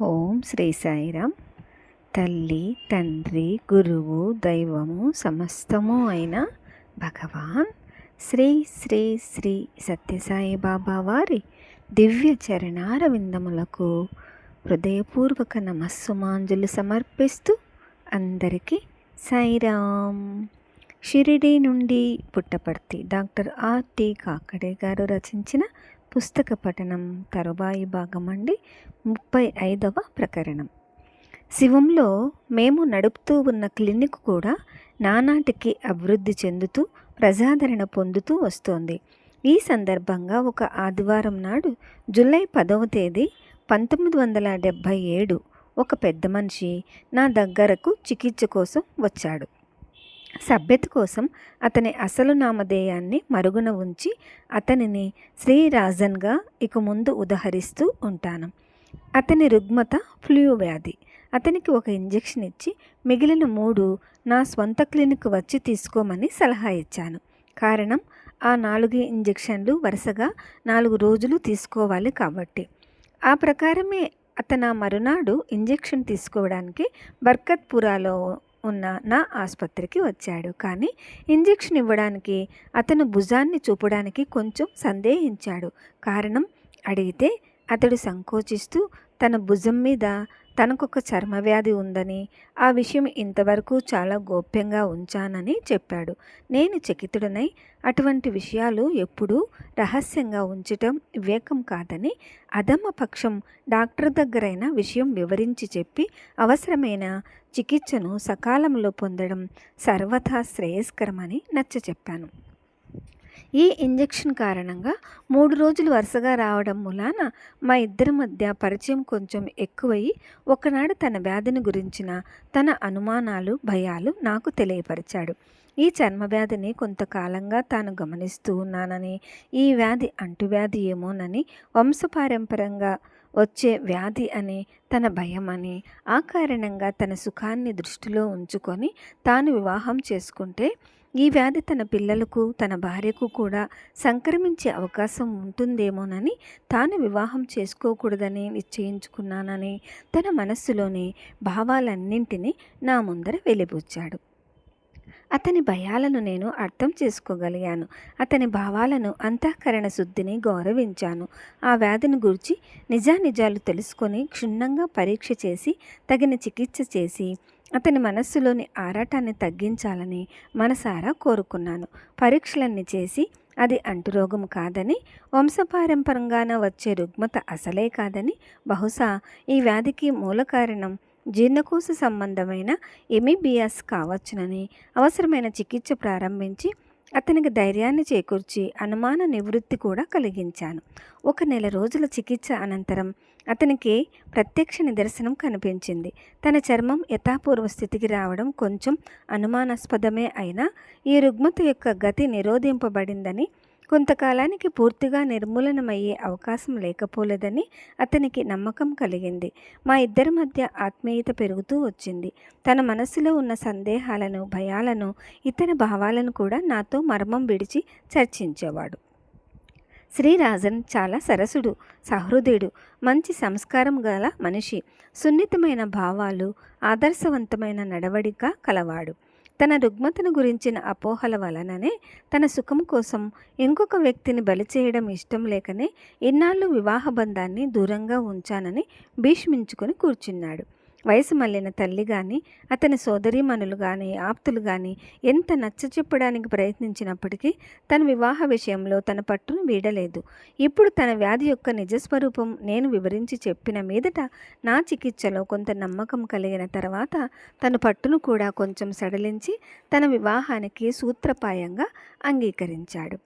ఓం శ్రీ సాయిరామ్. తల్లి, తండ్రి, గురువు, దైవము సమస్తము అయిన భగవాన్ శ్రీ శ్రీ శ్రీ సత్యసాయి బాబా వారి దివ్య చరణార విందములకు హృదయపూర్వక నమస్సుమాంజలు సమర్పిస్తూ అందరికీ సాయిరామ్. షిరిడి నుండి పుట్టపర్తి డాక్టర్ ఆర్టి కాకడే గారు రచించిన పుస్తక పఠనం తరువాయి భాగం అండి. 35వ ప్రకరణం. శివంలో మేము నడుపుతూ ఉన్న క్లినిక్ కూడా నానాటికి అభివృద్ధి చెందుతూ ప్రజాదరణ పొందుతూ వస్తోంది. ఈ సందర్భంగా ఒక ఆదివారం నాడు జూలై 10వ తేదీ 1977 ఒక పెద్ద మనిషి నా దగ్గరకు చికిత్స కోసం వచ్చాడు. సభ్యత కోసం అతని అసలు నామధేయాన్ని మరుగున ఉంచి అతనిని శ్రీరాజన్గా ఇక ముందు ఉదహరిస్తూ ఉంటాను. అతని రుగ్మత ఫ్లూ వ్యాధి. అతనికి ఒక ఇంజెక్షన్ ఇచ్చి మిగిలిన 3 నా స్వంత క్లినిక్ వచ్చి తీసుకోమని సలహా ఇచ్చాను. కారణం, ఆ 4 ఇంజెక్షన్లు వరుసగా 4 రోజులు తీసుకోవాలి కాబట్టి. ఆ ప్రకారమే అతను మరునాడు ఇంజెక్షన్ తీసుకోవడానికి బర్కత్పురాలో ఉన్న నా ఆసుపత్రికి వచ్చాడు. కానీ ఇంజెక్షన్ ఇవ్వడానికి అతను భుజాన్ని చూపడానికి కొంచెం సందేహించాడు. కారణం అడిగితే అతడు సంకోచిస్తూ తన భుజం మీద తనకొక చర్మవ్యాధి ఉందని, ఆ విషయం ఇంతవరకు చాలా గోప్యంగా ఉంచానని చెప్పాడు. నేను చకితుడనై అటువంటి విషయాలు ఎప్పుడూ రహస్యంగా ఉంచటం వివేకం కాదని, అధమ పక్షం డాక్టర్ దగ్గరైన విషయం వివరించి చెప్పి అవసరమైన చికిత్సను సకాలంలో పొందడం సర్వథా శ్రేయస్కరమని నచ్చచెప్పాను. ఈ ఇంజెక్షన్ కారణంగా 3 రోజులు వరుసగా రావడం మూలాన మా ఇద్దరి మధ్య పరిచయం కొంచెం ఎక్కువయి ఒకనాడు తన వ్యాధిని గురించిన తన అనుమానాలు, భయాలు నాకు తెలియపరిచాడు. ఈ చర్మవ్యాధిని కొంతకాలంగా తాను గమనిస్తూ ఉన్నానని, ఈ వ్యాధి అంటువ్యాధి ఏమోనని, వంశపారంపర్యంగా వచ్చే వ్యాధి అని తన భయమని, ఆ కారణంగా తన సుఖాన్ని దృష్టిలో ఉంచుకొని తాను వివాహం చేసుకుంటే ఈ వ్యాధి తన పిల్లలకు, తన భార్యకు కూడా సంక్రమించే అవకాశం ఉంటుందేమోనని తాను వివాహం చేసుకోకూడదని నిశ్చయించుకున్నానని తన మనస్సులోని భావాలన్నింటినీ నా ముందర వెలిబుచ్చాడు. అతని భయాలను నేను అర్థం చేసుకోగలిగాను. అతని భావాలను, అంతఃకరణ శుద్ధిని గౌరవించాను. ఆ వ్యాధిని గురించి నిజానిజాలు తెలుసుకొని క్షుణ్ణంగా పరీక్ష చేసి తగిన చికిత్స చేసి అతని మనస్సులోని ఆరాటాన్ని తగ్గించాలని మనసారా కోరుకున్నాను. పరీక్షలన్నీ చేసి అది అంటురోగం కాదని, వంశపారంపరంగాన వచ్చే రుగ్మత అసలే కాదని, బహుశా ఈ వ్యాధికి మూల కారణం జీర్ణకోశ సంబంధమైన ఎమీబియాస్ కావచ్చునని అవసరమైన చికిత్స ప్రారంభించి అతనికి ధైర్యాన్ని చేకూర్చి అనుమాన నివృత్తి కూడా కలిగించాను. 1 నెల రోజుల చికిత్స అనంతరం అతనికి ప్రత్యక్ష నిదర్శనం కనిపించింది. తన చర్మం యథాపూర్వ స్థితికి రావడం కొంచెం అనుమానాస్పదమే అయినా ఈ రుగ్మత యొక్క గతి నిరోధింపబడిందని, కొంతకాలానికి పూర్తిగా నిర్మూలనమయ్యే అవకాశం లేకపోలేదని అతనికి నమ్మకం కలిగింది. మా ఇద్దరి మధ్య ఆత్మీయత పెరుగుతూ వచ్చింది. తన మనసులో ఉన్న సందేహాలను, భయాలను, ఇతర భావాలను కూడా నాతో మర్మం విడిచి చర్చించేవాడు. శ్రీరాజన్ చాలా సరసుడు, సహృదయుడు, మంచి సంస్కారం గల మనిషి, సున్నితమైన భావాలు, ఆదర్శవంతమైన నడవడిక కలవాడు. తన రుగ్మతను గురించిన అపోహల వలననే తన సుఖం కోసం ఇంకొక వ్యక్తిని బలి చేయడం ఇష్టం లేకనే ఇన్నాళ్ళు వివాహ బంధాన్ని దూరంగా ఉంచానని భీష్మించుకొని కూర్చున్నాడు. వయసు మళ్ళిన తల్లి కానీ, అతని సోదరీమణులు కానీ, ఆప్తులు కానీ ఎంత నచ్చ చెప్పడానికి ప్రయత్నించినప్పటికీ తన వివాహ విషయంలో తన పట్టును వీడలేదు. ఇప్పుడు తన వ్యాధి యొక్క నిజస్వరూపం నేను వివరించి చెప్పిన మీదట నా చికిత్సలో కొంత నమ్మకం కలిగిన తర్వాత తన పట్టును కూడా కొంచెం సడలించి తన వివాహానికి సూత్రప్రాయంగా అంగీకరించాడు.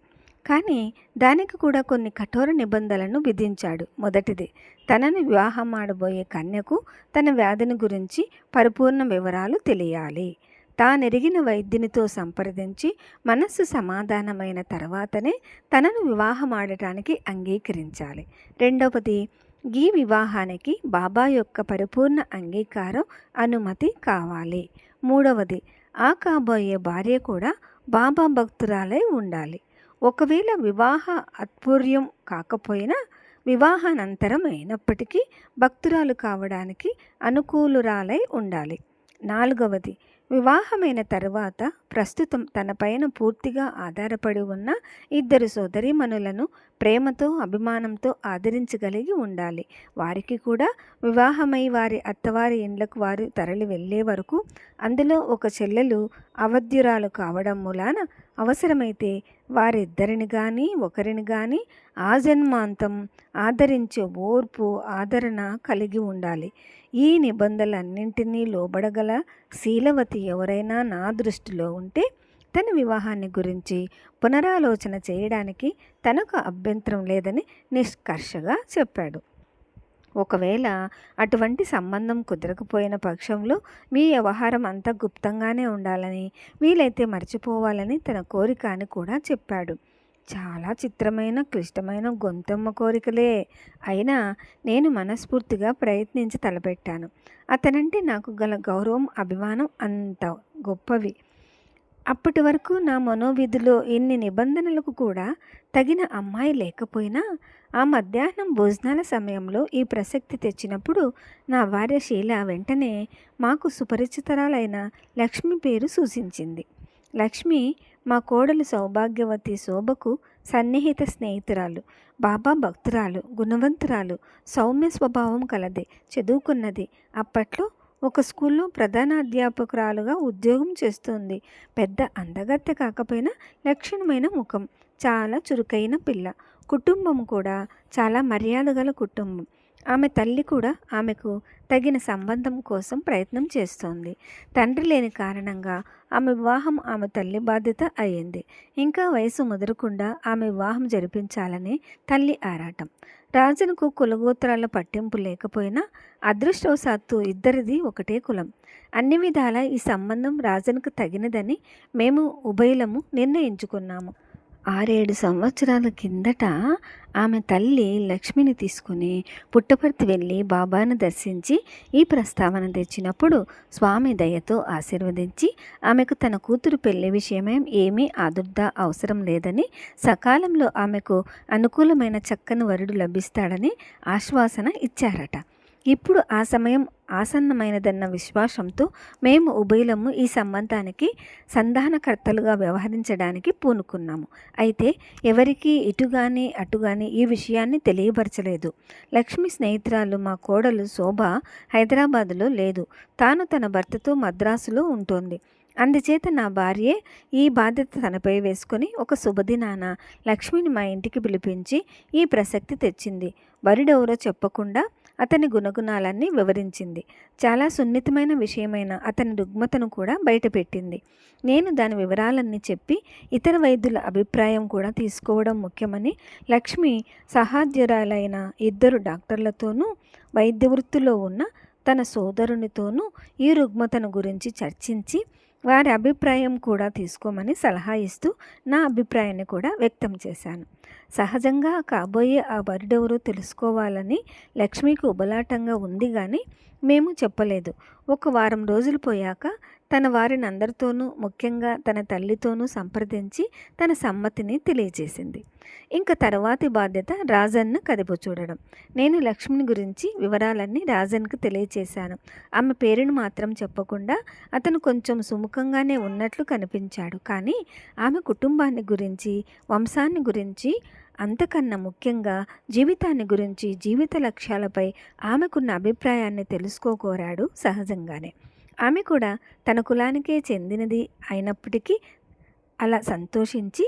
కానీ దానికి కూడా కొన్ని కఠోర నిబంధనలను విధించాడు. మొదటిది, తనని వివాహం ఆడబోయే కన్యకు తన వ్యాధిని గురించి పరిపూర్ణ వివరాలు తెలియాలి. తానెరిగిన వైద్యునితో సంప్రదించి మనస్సు సమాధానమైన తర్వాతనే తనను వివాహం ఆడటానికి అంగీకరించాలి. రెండవది, ఈ వివాహానికి బాబా యొక్క పరిపూర్ణ అంగీకారం, అనుమతి కావాలి. మూడవది, ఆ కాబోయే భార్య కూడా బాబా భక్తురాలై ఉండాలి. ఒకవేళ వివాహ అత్పూర్యం కాకపోయినా వివాహానంతరం అయినప్పటికీ భక్తురాలు కావడానికి అనుకూలురాలై ఉండాలి. 4వది, వివాహమైన తరువాత ప్రస్తుతం తనపైన పూర్తిగా ఆధారపడి ఉన్న ఇద్దరు సోదరీమణులను ప్రేమతో అభిమానంతో ఆదరించగలిగి ఉండాలి. వారికి కూడా వివాహమై వారి అత్తవారి ఇండ్లకు వారు తరలి వెళ్ళే వరకు అందులో ఒక చెల్లెలు అవధ్యురాలు కావడం మూలాన అవసరమైతే వారిద్దరిని కానీ ఒకరిని కానీ ఆజన్మాంతం ఆదరించే ఓర్పు ఆదరణ కలిగి ఉండాలి. ఈ నిబంధనలన్నింటినీ లోబడగల శీలవతి ఎవరైనా నా దృష్టిలో ఉంటే తన వివాహాన్ని గురించి పునరాలోచన చేయడానికి తనకు అభ్యంతరం లేదని నిష్కర్షగా చెప్పాడు. ఒకవేళ అటువంటి సంబంధం కుదరకపోయిన పక్షంలో మీ వ్యవహారం అంతా గుప్తంగానే ఉండాలని, వీలైతే మర్చిపోవాలని తన కోరిక అని కూడా చెప్పాడు. చాలా చిత్రమైన క్లిష్టమైన గొంతెమ్మ కోరికలే అయినా నేను మనస్ఫూర్తిగా ప్రయత్నించి తలపెట్టాను. అతనంటే నాకు గల గౌరవం అభిమానం అంత గొప్పవి. అప్పటి వరకు నా మనోవిధిలో ఇన్ని నిబంధనలకు కూడా తగిన అమ్మాయి లేకపోయినా ఆ మధ్యాహ్నం భోజనాల సమయంలో ఈ ప్రసక్తి తెచ్చినప్పుడు నా భార్య శీల వెంటనే మాకు సుపరిచితరాలైన లక్ష్మి పేరు సూచించింది. లక్ష్మి మా కోడలు సౌభాగ్యవతి శోభకు సన్నిహిత స్నేహితురాలు, బాబా భక్తురాలు, గుణవంతురాలు, సౌమ్య స్వభావం కలది, చదువుకున్నది. అప్పట్లో ఒక స్కూల్లో ప్రధాన అధ్యాపకురాలుగా ఉద్యోగం చేస్తుంది. పెద్ద అందగత్తె కాకపోయినా లక్షణమైన ముఖం, చాలా చురుకైన పిల్ల. కుటుంబం కూడా చాలా మర్యాద గల కుటుంబం. ఆమె తల్లి కూడా ఆమెకు తగిన సంబంధం కోసం ప్రయత్నం చేస్తోంది. తండ్రి లేని కారణంగా ఆమె వివాహం ఆమె తల్లి బాధ్యత అయ్యింది. ఇంకా వయసు ముదరకుండా ఆమె వివాహం జరిపించాలని తల్లి ఆరాటం. రాజునకు కులగోత్రాల పట్టింపు లేకపోయినా అదృష్టవశాత్తు ఇద్దరిది ఒకటే కులం. అన్ని విధాల ఈ సంబంధం రాజునకు తగినదని మేము ఉభయులము నిర్ణయించుకున్నాము. 6-7 సంవత్సరాల కిందట ఆమె తల్లి లక్ష్మిని తీసుకుని పుట్టపర్తి వెళ్ళి బాబాను దర్శించి ఈ ప్రస్తావన తెచ్చినప్పుడు స్వామి దయతో ఆశీర్వదించి ఆమెకు తన కూతురు పెళ్లి విషయమే ఏమీ ఆదుర్దా అవసరం లేదని, సకాలంలో ఆమెకు అనుకూలమైన చక్కని వరుడు లభిస్తాడని ఆశ్వాసన ఇచ్చారట. ఇప్పుడు ఆ సమయం ఆసన్నమైనదన్న విశ్వాసంతో మేము ఉభయులము ఈ సంబంధానికి సంధానకర్తలుగా వ్యవహరించడానికి పూనుకున్నాము. అయితే ఎవరికీ ఇటుగాని అటుగాని ఈ విషయాన్ని తెలియపరచలేదు. లక్ష్మి స్నేహితురాలు మా కోడలు శోభ హైదరాబాదులో లేదు. తాను తన భర్తతో మద్రాసులో ఉంటుంది. అందుచేత నా భార్యే ఈ బాధ్యత తనపై వేసుకొని ఒక శుభదినాన లక్ష్మిని మా ఇంటికి పిలిపించి ఈ ప్రసక్తి తెచ్చింది. వరుడెవరో చెప్పకుండా అతని గుణగుణాలన్నీ వివరించింది. చాలా సున్నితమైన విషయమైన అతని రుగ్మతను కూడా బయటపెట్టింది. నేను దాని వివరాలన్నీ చెప్పి ఇతర వైద్యుల అభిప్రాయం కూడా తీసుకోవడం ముఖ్యమని లక్ష్మి సహాధ్యురాలైన 2 డాక్టర్లతోనూ వైద్య వృత్తిలో ఉన్న తన సోదరునితోనూ ఈ రుగ్మతను గురించి చర్చించి వారి అభిప్రాయం కూడా తీసుకోమని సలహా ఇస్తూ నా అభిప్రాయాన్ని కూడా వ్యక్తం చేశాను. సహజంగా కాబోయే ఆ వరుడెవరో తెలుసుకోవాలని లక్ష్మికి ఉబలాటంగా ఉంది కానీ మేము చెప్పలేదు. ఒక వారం రోజులు పోయాక తన వారిని అందరితోనూ ముఖ్యంగా తన తల్లితోనూ సంప్రదించి తన సమ్మతిని తెలియజేసింది. ఇంకా తర్వాతి బాధ్యత రాజన్ను కదిపో చూడడం. నేను లక్ష్మిని గురించి వివరాలన్నీ రాజన్కు తెలియచేశాను. ఆమె పేరును మాత్రం చెప్పకుండా అతను కొంచెం సుముఖంగానే ఉన్నట్లు కనిపించాడు. కానీ ఆమె కుటుంబాన్ని గురించి, వంశాన్ని గురించి, అంతకన్నా ముఖ్యంగా జీవితాన్ని గురించి, జీవిత లక్ష్యాలపై ఆమెకున్న అభిప్రాయాన్ని తెలుసుకోకోరాడు సహజంగానే. ఆమె కూడా తన కులానికే చెందినది అయినప్పటికీ అలా సంతోషించి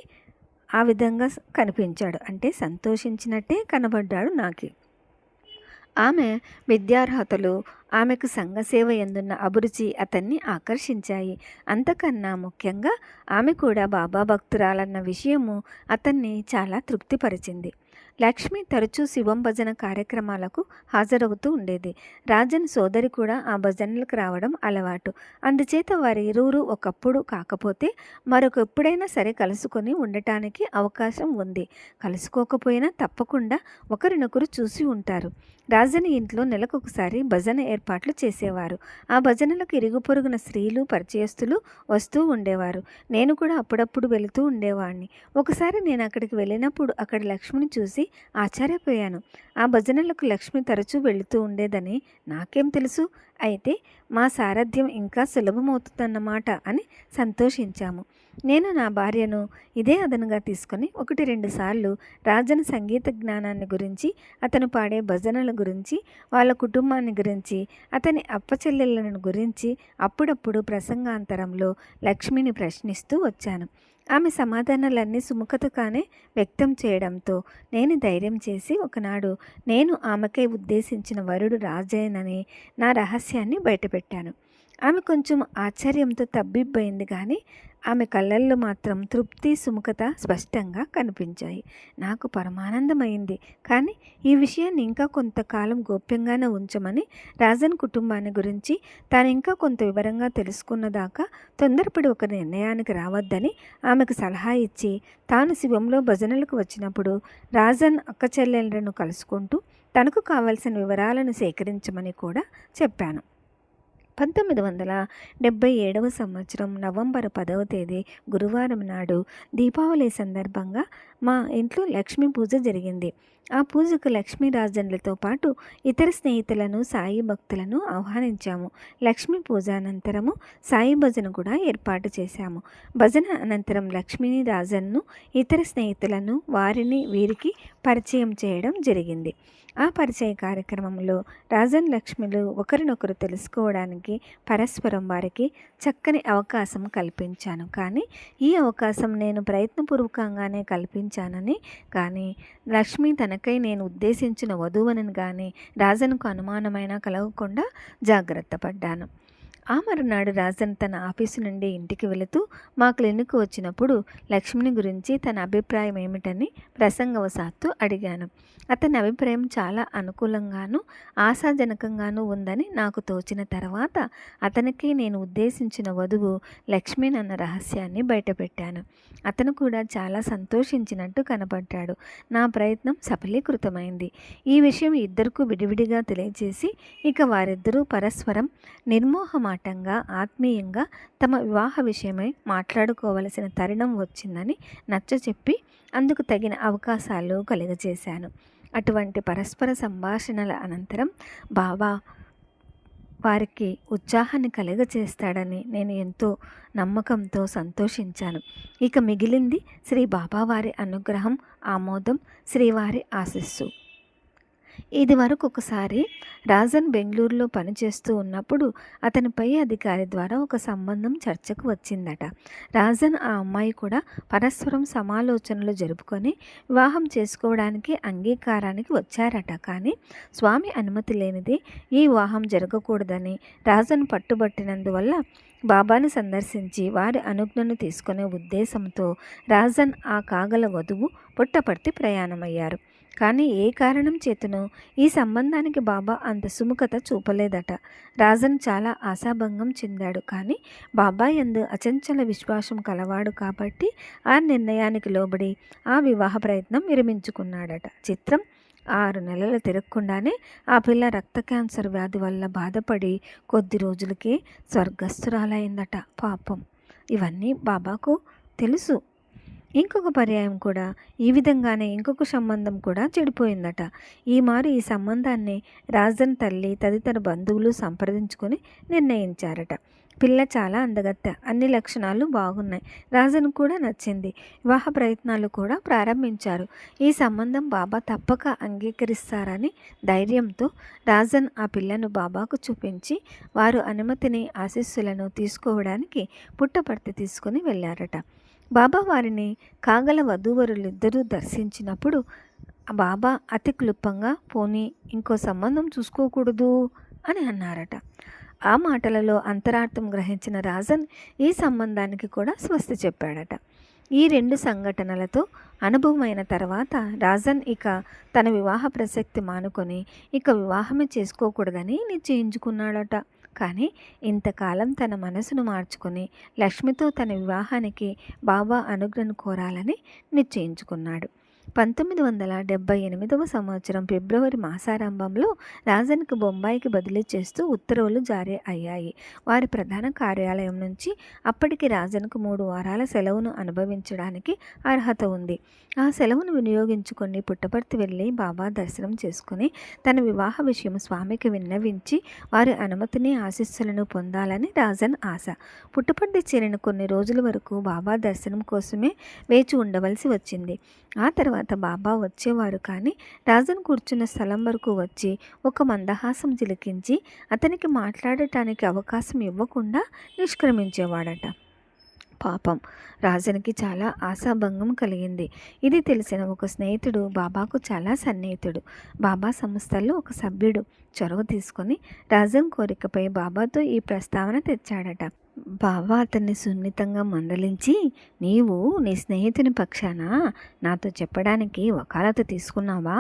ఆ విధంగా కనిపించాడు. అంటే సంతోషించినట్టే కనబడ్డాడు నాకు. ఆమె విద్యార్హతలు, ఆమెకు సంఘసేవ ఎందున్న అభిరుచి అతన్ని ఆకర్షించాయి. అంతకన్నా ముఖ్యంగా ఆమె కూడా బాబా భక్తురాలన్న విషయము అతన్ని చాలా తృప్తిపరిచింది. లక్ష్మి తరచూ శివం భజన కార్యక్రమాలకు హాజరవుతూ ఉండేది. రాజన్ సోదరి కూడా ఆ భజనలకు రావడం అలవాటు. అందుచేత వారి ఇరువురు ఒకప్పుడు కాకపోతే మరొకెప్పుడైనా సరే కలుసుకొని ఉండటానికి అవకాశం ఉంది. కలుసుకోకపోయినా తప్పకుండా ఒకరినొకరు చూసి ఉంటారు. రాజని ఇంట్లో నెలకొకసారి భజన ఏర్పాట్లు చేసేవారు. ఆ భజనలకు ఇరుగు పొరుగున స్త్రీలు, పరిచయస్తులు వస్తూ ఉండేవారు. నేను కూడా అప్పుడప్పుడు వెళుతూ ఉండేవాడిని. ఒకసారి నేను అక్కడికి వెళ్ళినప్పుడు అక్కడ లక్ష్మిని చూసి ఆశ్చర్యపోయాను. ఆ భజనలకు లక్ష్మి తరచూ వెళుతూ ఉండేదని నాకేం తెలుసు? అయితే మా సారథ్యం ఇంకా సులభమవుతుందన్నమాట అని సంతోషించాము. నేను నా భార్యను ఇదే అదనుగా తీసుకొని 1-2 సార్లు రాజన్ సంగీత జ్ఞానాన్ని గురించి, అతను పాడే భజనల గురించి, వాళ్ళ కుటుంబాన్ని గురించి, అతని అప్పచెల్లెళ్ళను గురించి అప్పుడప్పుడు ప్రసంగాంతరంలో లక్ష్మిని ప్రశ్నిస్తూ వచ్చాను. ఆమె సమాధానాలన్నీ సుముఖతగానే వ్యక్తం చేయడంతో నేను ధైర్యం చేసి ఒకనాడు నేను ఆమెకై ఉద్దేశించిన వరుడు రాజేనని నా రహస్యాన్ని బయటపెట్టాను. ఆమె కొంచెం ఆశ్చర్యంతో తబ్బిబ్బయింది కానీ ఆమె కళ్ళల్లో మాత్రం తృప్తి, సుముఖత స్పష్టంగా కనిపించాయి. నాకు పరమానందమైంది. కానీ ఈ విషయాన్ని ఇంకా కొంతకాలం గోప్యంగానే ఉంచమని రాజన్ కుటుంబాన్ని గురించి తాను ఇంకా కొంత వివరంగా తెలుసుకున్నదాకా తొందరపడి ఒక నిర్ణయానికి రావద్దని ఆమెకు సలహా ఇచ్చి, తాను శివంలో భజనలకు వచ్చినప్పుడు రాజన్ అక్కచెల్లెళ్లను కలుసుకుంటూ తనకు కావలసిన వివరాలను సేకరించమని కూడా చెప్పాను. 1977 సంవత్సరం నవంబర్ 10వ తేదీ గురువారం నాడు దీపావళి సందర్భంగా మా ఇంట్లో లక్ష్మీ పూజ జరిగింది. ఆ పూజకు లక్ష్మీ రాజన్లతో పాటు ఇతర స్నేహితులను, సాయి భక్తులను ఆహ్వానించాము. లక్ష్మీ పూజ అనంతరము సాయి భజన కూడా ఏర్పాటు చేశాము. భజన అనంతరం లక్ష్మీని, రాజన్ను, ఇతర స్నేహితులను వారిని వీరికి పరిచయం చేయడం జరిగింది. ఆ పరిచయ కార్యక్రమంలో రాజన్, లక్ష్మిలు ఒకరినొకరు తెలుసుకోవడానికి పరస్పరం వారికి చక్కని అవకాశం కల్పించాను. కానీ ఈ అవకాశం నేను ప్రయత్నపూర్వకంగానే కల్పించానని కానీ లక్ష్మి తనకై నేను ఉద్దేశించిన వధువునని కానీ రాజన్కు అనుమానమైనా కలగకుండా జాగ్రత్త పడ్డాను. ఆ మరునాడు రాజన్ తన ఆఫీసు నుండి ఇంటికి వెళుతూ మా క్లినిక్ వచ్చినప్పుడు లక్ష్మిని గురించి తన అభిప్రాయం ఏమిటని ప్రసంగవశాత్తు అడిగాను. అతని అభిప్రాయం చాలా అనుకూలంగాను, ఆశాజనకంగాను ఉందని నాకు తోచిన తర్వాత అతనికి నేను ఉద్దేశించిన వధువు లక్ష్మీనన్న రహస్యాన్ని బయటపెట్టాను. అతను కూడా చాలా సంతోషించినట్టు కనపడ్డాడు. నా ప్రయత్నం సఫలీకృతమైంది. ఈ విషయం ఇద్దరికూ విడివిడిగా తెలియజేసి ఇక వారిద్దరూ పరస్పరం నిర్మోహమాటంగా, ఆత్మీయంగా తమ వివాహ విషయమై మాట్లాడుకోవలసిన తరుణం వచ్చిందని నచ్చచెప్పి అందుకు తగిన అవకాశాలు కలుగజేశాను. అటువంటి పరస్పర సంభాషణల అనంతరం బాబా వారికి ఉత్సాహాన్ని కలుగజేస్తాడని నేను ఎంతో నమ్మకంతో సంతోషించాను. ఇక మిగిలింది శ్రీ బాబావారి అనుగ్రహం, ఆమోదం, శ్రీవారి ఆశీస్సు. ఇది వరకు ఒకసారి రాజన్ బెంగళూరులో పనిచేస్తూ ఉన్నప్పుడు అతని పై అధికారి ద్వారా ఒక సంబంధం చర్చకు వచ్చిందట. రాజన్, ఆ అమ్మాయి కూడా పరస్పరం సమాలోచనలు జరుపుకొని వివాహం చేసుకోవడానికి అంగీకారానికి వచ్చారట. కానీ స్వామి అనుమతి లేనిది ఈ వివాహం జరగకూడదని రాజన్ పట్టుబట్టినందువల్ల బాబాను సందర్శించి వారి అనుజ్ఞను తీసుకునే ఉద్దేశంతో రాజన్ ఆ కాగల వధువు పుట్టపర్తి ప్రయాణమయ్యారు. కానీ ఏ కారణం చేతనో ఈ సంబంధానికి బాబా అంత సుముఖత చూపలేదట. రాజన్ చాలా ఆశాభంగం చెందాడు. కానీ బాబా యందు అచంచల విశ్వాసం కలవాడు కాబట్టి ఆ నిర్ణయానికి లోబడి ఆ వివాహ ప్రయత్నం విరమించుకున్నాడట. చిత్రం, 6 నెలలు తిరగకుండానే ఆ పిల్ల రక్త క్యాన్సర్ వ్యాధి వల్ల బాధపడి కొద్ది రోజులకే స్వర్గస్థురాలైందట. పాపం. ఇవన్నీ బాబాకు తెలుసు. ఇంకొక పర్యాయం కూడా ఈ విధంగానే ఇంకొక సంబంధం కూడా చెడిపోయిందట. ఈ సంబంధాన్ని రాజన్ తల్లి తదితర బంధువులు సంప్రదించుకొని నిర్ణయించారట. పిల్ల చాలా అందగత్త, అన్ని లక్షణాలు బాగున్నాయి. రాజన్ కూడా నచ్చింది. వివాహ ప్రయత్నాలు కూడా ప్రారంభించారు. ఈ సంబంధం బాబా తప్పక అంగీకరిస్తారని ధైర్యంతో రాజన్ ఆ పిల్లను బాబాకు చూపించి వారు అనుమతిని, ఆశీస్సులను తీసుకోవడానికి పుట్టపర్తి తీసుకుని వెళ్ళారట. బాబా వారిని కాగల వధూవరులిద్దరూ దర్శించినప్పుడు బాబా అతి క్లుప్తంగా, పోనీ ఇంకో సంబంధం చూసుకోకూడదు అని అన్నారట. ఆ మాటలలో అంతరార్థం గ్రహించిన రాజన్ ఈ సంబంధానికి కూడా స్వస్తి చెప్పాడట. ఈ 2 సంఘటనలతో అనుభవమైన తర్వాత రాజన్ ఇక తన వివాహ ప్రసక్తి మానుకొని ఇక వివాహమే చేసుకోకూడదని నిశ్చయించుకున్నాడట. కానీ ఇంతకాలం తన మనసును మార్చుకొని లక్ష్మితో తన వివాహానికి బాబా అనుజ్ఞను కోరాలని నిశ్చయించుకున్నాడు. 1978వ సంవత్సరం ఫిబ్రవరి మాసారంభంలో రాజన్కు బొంబాయికి బదిలీ చేస్తూ ఉత్తర్వులు జారీ అయ్యాయి. వారి ప్రధాన కార్యాలయం నుంచి అప్పటికి రాజన్కు 3 వారాల సెలవును అనుభవించడానికి అర్హత ఉంది. ఆ సెలవును వినియోగించుకొని పుట్టపర్తి వెళ్ళి బాబా దర్శనం చేసుకుని తన వివాహ విషయం స్వామికి విన్నవించి వారి అనుమతిని ఆశీస్సులను పొందాలని రాజన్ ఆశ. పుట్టపర్తి చేరిన కొన్ని రోజుల వరకు బాబా దర్శనం కోసమే వేచి ఉండవలసి వచ్చింది. ఆ తర్వాత బాబా వచ్చేవారు కానీ రాజన్ కూర్చున్న స్థలం వరకు వచ్చి ఒక మందహాసం చిలికించి అతనికి మాట్లాడటానికి అవకాశం ఇవ్వకుండా నిష్క్రమించేవాడట. పాపం రాజన్కి చాలా ఆశాభంగం కలిగింది. ఇది తెలిసిన ఒక స్నేహితుడు, బాబాకు చాలా సన్నిహితుడు, బాబా సంస్థల్లో ఒక సభ్యుడు చొరవ తీసుకొని రాజన్ కోరికపై బాబాతో ఈ ప్రస్తావన తెచ్చాడట. బాబా అతన్ని సున్నితంగా మందలించి, నీవు నీ స్నేహితుని పక్షాన నాతో చెప్పడానికి వకాలత తీసుకున్నావా?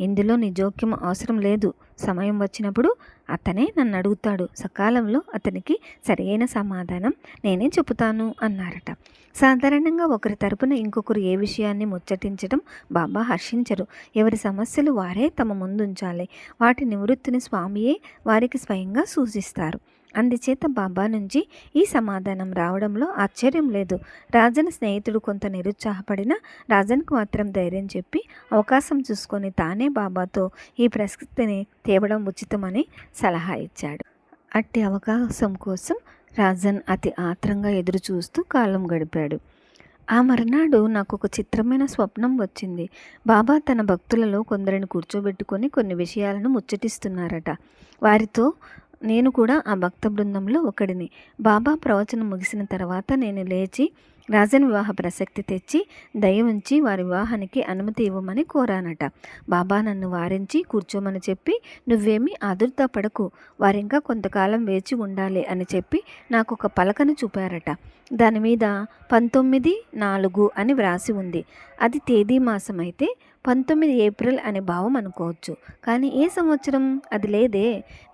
ఇందులో నీ జోక్యం అవసరం లేదు. సమయం వచ్చినప్పుడు అతనే నన్ను అడుగుతాడు. సకాలంలో అతనికి సరైన సమాధానం నేనే చెబుతాను అన్నారట. సాధారణంగా ఒకరి తరపున ఇంకొకరు ఏ విషయాన్ని ముచ్చటించడం బాబా హర్షించరు. ఎవరి సమస్యలు వారే తమ ముందుంచాలి. వాటి నివృత్తిని స్వామియే వారికి స్వయంగా సూచిస్తారు. అందుచేత బాబా నుంచి ఈ సమాధానం రావడంలో ఆశ్చర్యం లేదు. రాజన్ స్నేహితుడు కొంత నిరుత్సాహపడినా రాజన్కు మాత్రం ధైర్యం చెప్పి అవకాశం చూసుకొని తానే బాబాతో ఈ ప్రసక్తిని తేవడం ఉచితమని సలహా ఇచ్చాడు. అట్టి అవకాశం కోసం రాజన్ అతి ఆత్రంగా ఎదురు చూస్తూ కాలం గడిపాడు. ఆ మరునాడు నాకు ఒక చిత్రమైన స్వప్నం వచ్చింది. బాబా తన భక్తులలో కొందరిని కూర్చోబెట్టుకొని కొన్ని విషయాలను ముచ్చటిస్తున్నారట. వారితో నేను కూడా ఆ భక్త బృందంలో ఒకడిని. బాబా ప్రవచనం ముగిసిన తర్వాత నేను లేచి రాజన్ వివాహ ప్రసక్తి తెచ్చి దయ ఉంచి వారి వివాహానికి అనుమతి ఇవ్వమని కోరానట. బాబా నన్ను వారించి కూర్చోమని చెప్పి, నువ్వేమీ ఆదుర్దాపడకు, వారింకా కొంతకాలం వేచి ఉండాలి అని చెప్పి నాకు ఒక పలకను చూపారట. దాని మీద 19/4 అని వ్రాసి ఉంది. అది తేదీ మాసం అయితే 19 ఏప్రిల్ అనే భావం అనుకోవచ్చు. కానీ ఏ సంవత్సరం అది లేదే.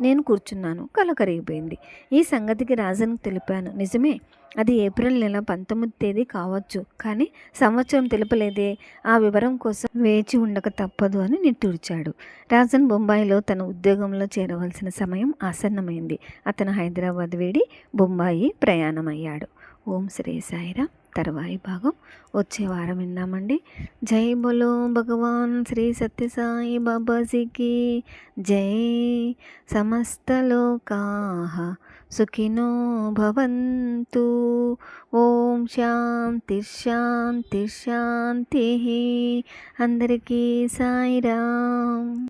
నేను కూర్చున్నాను, కల కరిగిపోయింది. ఈ సంగతికి రాజన్కు తెలిపాను. నిజమే, అది ఏప్రిల్ నెల 19 తేదీ కావచ్చు, కానీ సంవత్సరం తెలుపలేదే. ఆ వివరం కోసం వేచి ఉండక తప్పదు అని నిట్టూర్చాడు. రాజన్ బొంబాయిలో తన ఉద్యోగంలో చేరవలసిన సమయం ఆసన్నమైంది. అతను హైదరాబాద్ వీడి బొంబాయి ప్రయాణమయ్యాడు. ఓం శ్రీ సాయిరామ్. తర్వాయి భాగం వచ్చే వారం విందామండి. జై బోలో భగవాన్ శ్రీ సత్యసాయి బాబాజీకి జై. సమస్తలోకాః సుఖినో భవంతు. ఓం శాంతి శాంతి శాంతి. అందరికీ సాయిరామ్.